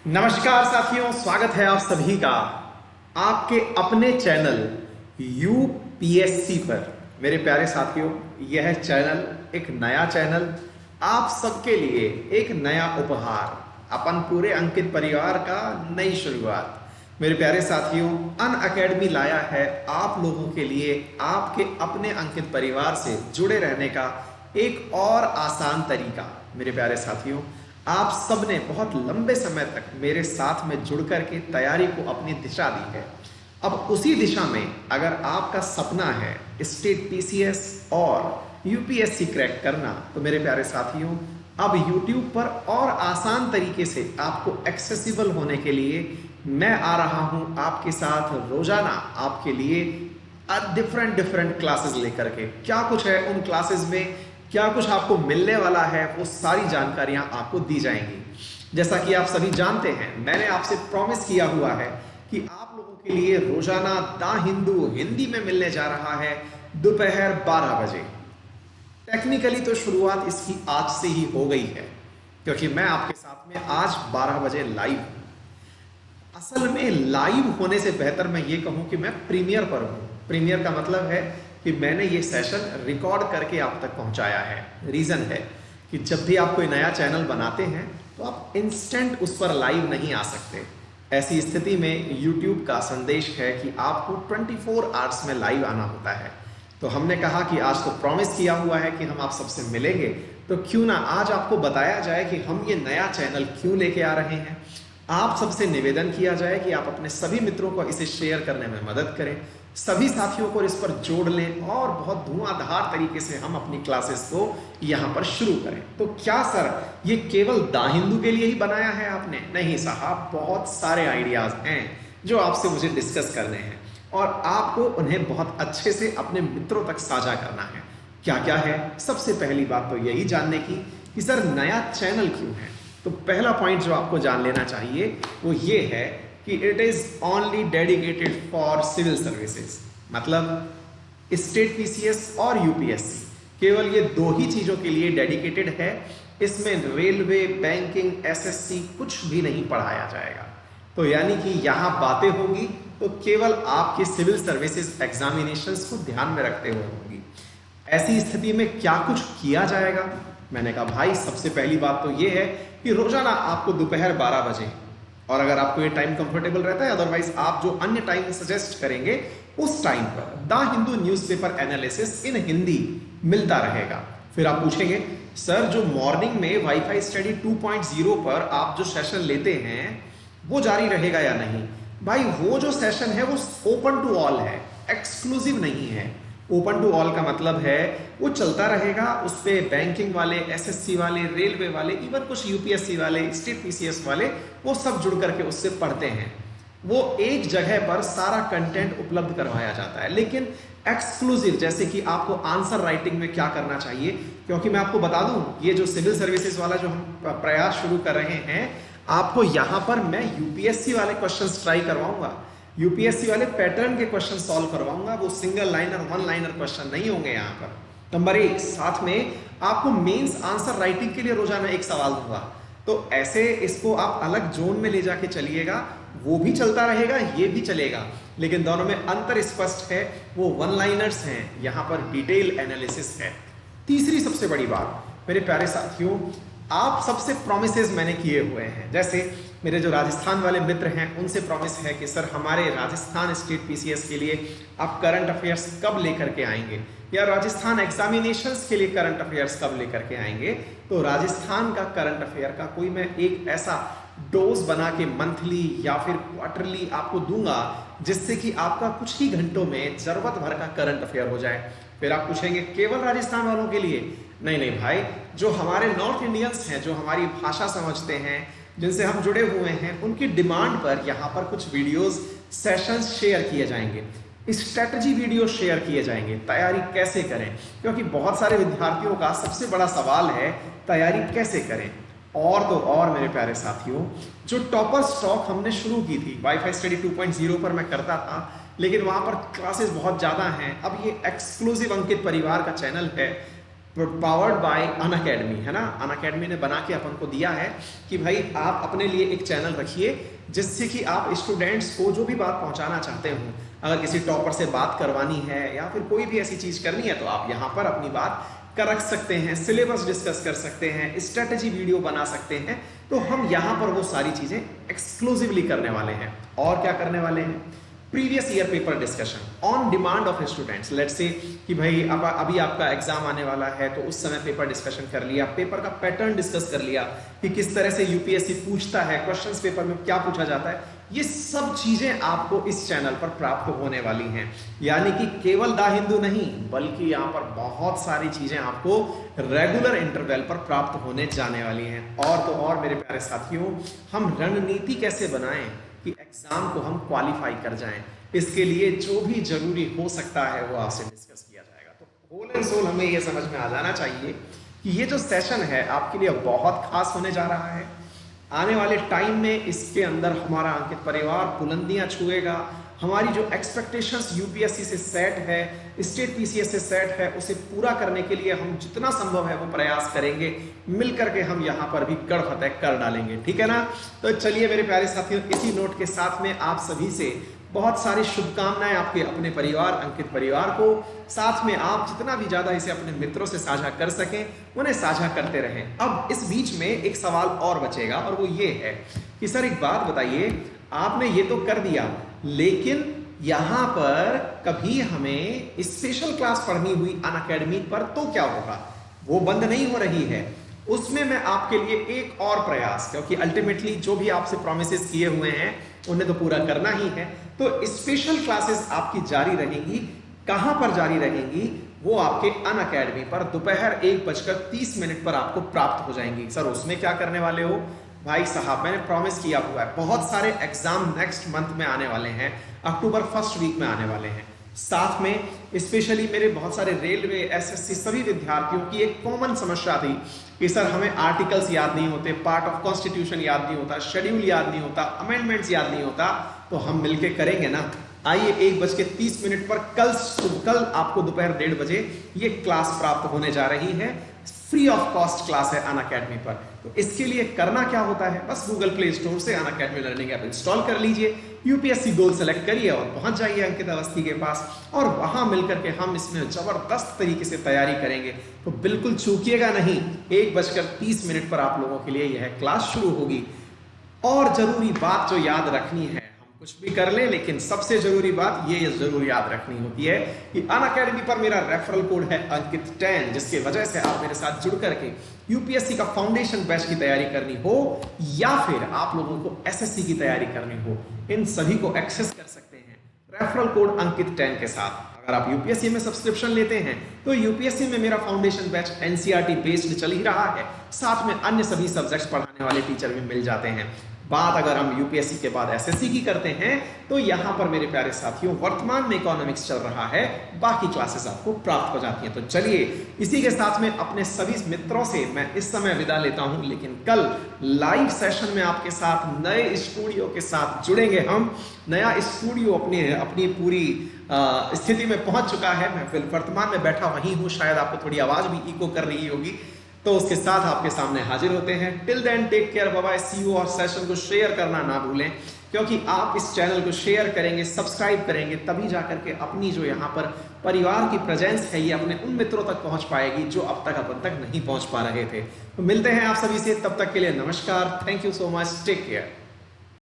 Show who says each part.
Speaker 1: नमस्कार साथियों, स्वागत है आप सभी का आपके अपने चैनल यूपीएससी पर। मेरे प्यारे साथियों, यह चैनल एक नया चैनल आप सबके लिए एक नया उपहार, अपन पूरे अंकित परिवार का नई शुरुआत। मेरे प्यारे साथियों, अन अकेडमी लाया है आप लोगों के लिए आपके अपने अंकित परिवार से जुड़े रहने का एक और आसान तरीका। मेरे प्यारे साथियों, आप सबने बहुत लंबे समय तक मेरे साथ में जुड़ कर के तैयारी को अपनी दिशा दी है। अब उसी दिशा में अगर आपका सपना है स्टेट पीसीएस और यूपीएससी क्रैक करना, तो मेरे प्यारे साथियों, अब यूट्यूब पर और आसान तरीके से आपको एक्सेसिबल होने के लिए मैं आ रहा हूं आपके साथ रोजाना आपके लिए डिफरेंट क्लासेस लेकर के। क्या कुछ है उन क्लासेस में, क्या कुछ आपको मिलने वाला है, वो सारी जानकारियां आपको दी जाएंगी। जैसा कि आप सभी जानते हैं, मैंने आपसे प्रॉमिस किया हुआ है कि आप लोगों के लिए रोजाना द हिंदू हिंदी में मिलने जा रहा है दोपहर 12 बजे। टेक्निकली तो शुरुआत इसकी आज से ही हो गई है, क्योंकि मैं आपके साथ में आज 12 बजे लाइव हूं। असल में लाइव होने से बेहतर मैं ये कहूं कि मैं प्रीमियर पर हूं। प्रीमियर का मतलब है कि मैंने ये सेशन रिकॉर्ड करके आप तक पहुंचाया है। रीजन है कि जब भी आप कोई नया चैनल बनाते हैं तो आप इंस्टेंट उस पर लाइव नहीं आ सकते। ऐसी स्थिति में यूट्यूब का संदेश है कि आपको 24 आवर्स में लाइव आना होता है। तो हमने कहा कि आज तो प्रॉमिस किया हुआ है कि हम आप सबसे मिलेंगे, तो क्यों ना आज आपको बताया जाए कि हम ये नया चैनल क्यों लेके आ रहे हैं। आप सबसे निवेदन किया जाए कि आप अपने सभी मित्रों को इसे शेयर करने में मदद करें, सभी साथियों को इस पर जोड़ लें और बहुत धुआंधार तरीके से हम अपनी क्लासेस को यहाँ पर शुरू करें। तो क्या सर, ये केवल द हिंदू के लिए ही बनाया है आपने? नहीं साहब, बहुत सारे आइडियाज हैं जो आपसे मुझे डिस्कस करने हैं और आपको उन्हें बहुत अच्छे से अपने मित्रों तक साझा करना है। क्या क्या है? सबसे पहली बात तो यही जानने की कि सर नया चैनल क्यों है। तो पहला पॉइंट जो आपको जान लेना चाहिए वो ये है कि it is only dedicated for civil services. मतलब स्टेट पीसीएस और यूपीएससी, केवल ये दो ही चीजों के लिए डेडिकेटेड है। इसमें रेलवे, बैंकिंग, एसएससी कुछ भी नहीं पढ़ाया जाएगा। तो यानी कि यहाँ बातें होंगी तो केवल आपके सिविल सर्विसेज एग्जामिनेशंस को ध्यान में रखते हुए होंगी। ऐसी स्थिति में क्या कुछ किया जाएगा? मैंने कहा भाई, सबसे पहली बात तो ये है कि रोजाना आपको दोपहर 12 बजे, और अगर आपको ये टाइम कंफर्टेबल रहता है, अदरवाइज आप जो अन्य टाइम सजेस्ट करेंगे उस टाइम पर the Hindu newspaper analysis in Hindi मिलता रहेगा। फिर आप पूछेंगे सर, जो मॉर्निंग में वाईफाई स्टडी 2.0 पर आप जो सेशन लेते हैं वो जारी रहेगा या नहीं? भाई, वो जो सेशन है वो ओपन टू ऑल है, एक्सक्लूसिव नहीं है। ओपन टू ऑल का मतलब है वो चलता रहेगा, उस पर बैंकिंग वाले, एसएससी वाले, रेलवे वाले, इवन कुछ यूपीएससी वाले, स्टेट पीसीएस वाले, वो सब जुड़ करके उससे पढ़ते हैं। वो एक जगह पर सारा कंटेंट उपलब्ध करवाया जाता है, लेकिन एक्सक्लूसिव, जैसे कि आपको आंसर राइटिंग में क्या करना चाहिए। क्योंकि मैं आपको बता दूं, ये जो सिविल सर्विसेज वाला जो हम प्रयास शुरू कर रहे हैं, आपको यहाँ पर मैं यूपीएससी वाले क्वेश्चन ट्राई करवाऊंगा, यूपीएससी वाले पैटर्न के क्वेश्चन सॉल्व करवाऊंगा। वो single liner, one liner question नहीं होंगे यहाँ पर। नंबर एक, साथ में आपको मेंस आंसर राइटिंग के लिए रोजाना एक सवाल दूंगा। तो ऐसे इसको आप अलग जोन में ले जाके चलिएगा, वो भी चलता रहेगा, ये भी चलेगा, लेकिन दोनों में अंतर स्पष्ट है। वो वन लाइनर्स हैं, यहाँ पर डिटेल एनालिसिस है। तीसरी सबसे बड़ी बात, मेरे प्यारे साथियों, आप सबसे प्रोमिसेस मैंने किए हुए हैं। जैसे मेरे जो राजस्थान वाले मित्र हैं, उनसे प्रॉमिस है कि सर हमारे राजस्थान स्टेट पीसीएस के लिए आप करंट अफेयर्स कब लेकर के आएंगे, या राजस्थान एग्जामिनेशंस के लिए करंट अफेयर्स कब लेकर के आएंगे। तो राजस्थान का करंट अफेयर का कोई मैं एक ऐसा डोज बना के मंथली या फिर क्वार्टरली आपको दूंगा, जिससे कि आपका कुछ ही घंटों में जरूरत भर का करंट अफेयर हो जाए। फिर आप पूछेंगे केवल राजस्थान वालों के लिए? नहीं नहीं भाई, जो हमारे नॉर्थ इंडियंस हैं, जो हमारी भाषा समझते हैं, जिनसे हम जुड़े हुए हैं, उनकी डिमांड पर यहाँ पर कुछ वीडियोस, सेशंस शेयर किए जाएंगे, स्ट्रेटजी वीडियो शेयर किए जाएंगे, तैयारी कैसे करें। क्योंकि बहुत सारे विद्यार्थियों का सबसे बड़ा सवाल है तैयारी कैसे करें। और तो और मेरे प्यारे साथियों, जो टॉपर स्टॉक हमने शुरू की थी, वाईफाई स्टडी 2.0 पर मैं करता था, लेकिन वहाँ पर क्लासेस बहुत ज़्यादा हैं। अब ये एक्सक्लूसिव अंकित परिवार का चैनल है, पावर्ड बाय अनअकैडमी, है ना। अनअकैडमी ने बना के अपन को दिया है कि भाई आप अपने लिए एक चैनल रखिए जिससे कि आप स्टूडेंट्स को जो भी बात पहुंचाना चाहते हो, अगर किसी टॉपर से बात करवानी है या फिर कोई भी ऐसी चीज करनी है तो आप यहाँ पर अपनी बात कर रख सकते हैं, सिलेबस डिस्कस कर सकते हैं, स्ट्रेटेजी वीडियो बना सकते हैं। तो हम यहाँ पर वो सारी चीजें एक्सक्लूसिवली करने वाले हैं। और क्या करने वाले हैं, previous year paper discussion on demand of students. Let's say कि भाई अब अभी आपका एग्जाम आने वाला है तो उस समय पेपर डिस्कशन कर लिया, पेपर का पैटर्न डिस्कस कर लिया कि किस तरह से यूपीएससी पूछता है, क्वेश्चंस पेपर में क्या पूछा जाता है। ये सब चीजें आपको इस चैनल पर प्राप्त होने वाली हैं। यानी कि केवल द हिंदू नहीं, बल्कि यहाँ पर बहुत सारी चीजें आपको रेगुलर इंटरवल पर प्राप्त होने जाने वाली हैं। और तो और मेरे प्यारे साथियों, हम रणनीति कैसे बनाएं कि एग्जाम को हम क्वालिफाई कर जाएं, इसके लिए जो भी जरूरी हो सकता है वो आपसे डिस्कस किया जाएगा। तो होल एंड सोल हमें ये समझ में आ जाना चाहिए कि ये जो सेशन है आपके लिए बहुत खास होने जा रहा है। आने वाले टाइम में इसके अंदर हमारा अंकित परिवार बुलंदियां छुएगा। हमारी जो एक्सपेक्टेशंस यूपीएससी से सेट है, स्टेट पीसीएस से सेट है, उसे पूरा करने के लिए हम जितना संभव है वो प्रयास करेंगे। मिलकर के हम यहाँ पर भी गढ़ फतह कर डालेंगे, ठीक है ना। तो चलिए मेरे प्यारे साथियों, इसी नोट के साथ में आप सभी से बहुत सारी शुभकामनाएं आपके अपने परिवार अंकित परिवार को। साथ में आप जितना भी ज्यादा इसे अपने मित्रों से साझा कर सकें उन्हें साझा करते रहें। अब इस बीच में एक सवाल और बचेगा और वो ये है कि सर एक बात बताइए, आपने ये तो कर दिया लेकिन यहां पर कभी हमें स्पेशल क्लास पढ़नी हुई अनअकैडमी पर तो क्या होगा? वो बंद नहीं हो रही है। उसमें मैं आपके लिए एक और प्रयास, क्योंकि अल्टीमेटली जो भी आपसे प्रॉमिसेस किए हुए हैं उन्हें तो पूरा करना ही है। तो स्पेशल क्लासेस आपकी जारी रहेंगी। कहां पर जारी रहेंगी? वो आपके अनअकैडमी पर दोपहर 1:30 पर आपको प्राप्त हो जाएंगी। सर उसमें क्या करने वाले हो? भाई साहब मैंने प्रॉमिस किया हुआ है, बहुत सारे एग्जाम नेक्स्ट मंथ में आने वाले हैं, अक्टूबर फर्स्ट वीक में आने वाले हैं। साथ में स्पेशली मेरे बहुत सारे रेलवे, एसएससी सभी विद्यार्थियों की एक कॉमन समस्या थी कि सर हमें आर्टिकल्स याद नहीं होते, पार्ट ऑफ कॉन्स्टिट्यूशन याद नहीं होता, शेड्यूल याद नहीं होता, अमेंडमेंट्स याद नहीं होता। तो हम मिलके करेंगे ना। आइए 1:30 पर कल आपको दोपहर 1:30 बजे ये क्लास प्राप्त होने जा रही है। फ्री ऑफ कॉस्ट क्लास है अनअकैडमी पर। तो इसके लिए करना क्या होता है, बस गूगल प्ले स्टोर से अनअकैडमी लर्निंग ऐप इंस्टॉल कर लीजिए, यूपीएससी गोल सेलेक्ट करिए और पहुंच जाइए अंकित अवस्थी के पास, और वहां मिलकर के हम इसमें जबरदस्त तरीके से तैयारी करेंगे। तो बिल्कुल चूकिएगा नहीं, 1:30 पर आप लोगों के लिए यह क्लास शुरू होगी। और जरूरी बात जो याद रखनी है, कुछ भी कर ले लेकिन सबसे जरूरी बात ये जरूर याद रखनी होती है कि अनअकैडमी पर मेरा रेफरल कोड है अंकित10, जिसकी वजह से आप मेरे साथ जुड़ करके यूपीएससी का फाउंडेशन बैच की तैयारी करनी हो या फिर आप लोगों को एसएससी की तैयारी करनी हो, इन सभी को एक्सेस कर सकते हैं रेफरल कोड अंकित10 के साथ। अगर आप यूपीएससी में सब्सक्रिप्शन लेते हैं तो यूपीएससी में मेरा फाउंडेशन बैच एनसीईआरटी बेस्ड चल ही रहा है, साथ में अन्य सभी सब्जेक्ट्स पढ़ाने वाले टीचर भी मिल जाते हैं। बात अगर हम यूपीएससी के बाद एसएससी की करते हैं तो यहां पर मेरे प्यारे साथियों वर्तमान में इकोनॉमिक्स चल रहा है, बाकी क्लासेस आपको प्राप्त हो जाती हैं। तो चलिए इसी के साथ में अपने सभी मित्रों से मैं इस समय विदा लेता हूं, लेकिन कल लाइव सेशन में आपके साथ नए स्टूडियो के साथ जुड़ेंगे हम। नया स्टूडियो अपनी पूरी स्थिति में पहुंच चुका है। मैं वर्तमान में बैठा वहीं हूं, शायद आपको थोड़ी आवाज भी इको कर रही होगी, तो उसके साथ आपके सामने हाजिर होते हैं। Till then take care, bye bye, see you. और सेशन को शेयर करना ना भूलें, क्योंकि आप इस चैनल को शेयर करेंगे, सब्सक्राइब करेंगे, तभी जाकर के अपनी जो यहाँ पर परिवार की प्रेजेंस है ये अपने उन मित्रों तक पहुंच पाएगी जो अब तक नहीं पहुंच पा रहे थे। तो मिलते हैं आप सभी से, तब तक के लिए नमस्कार, thank you so much, take care.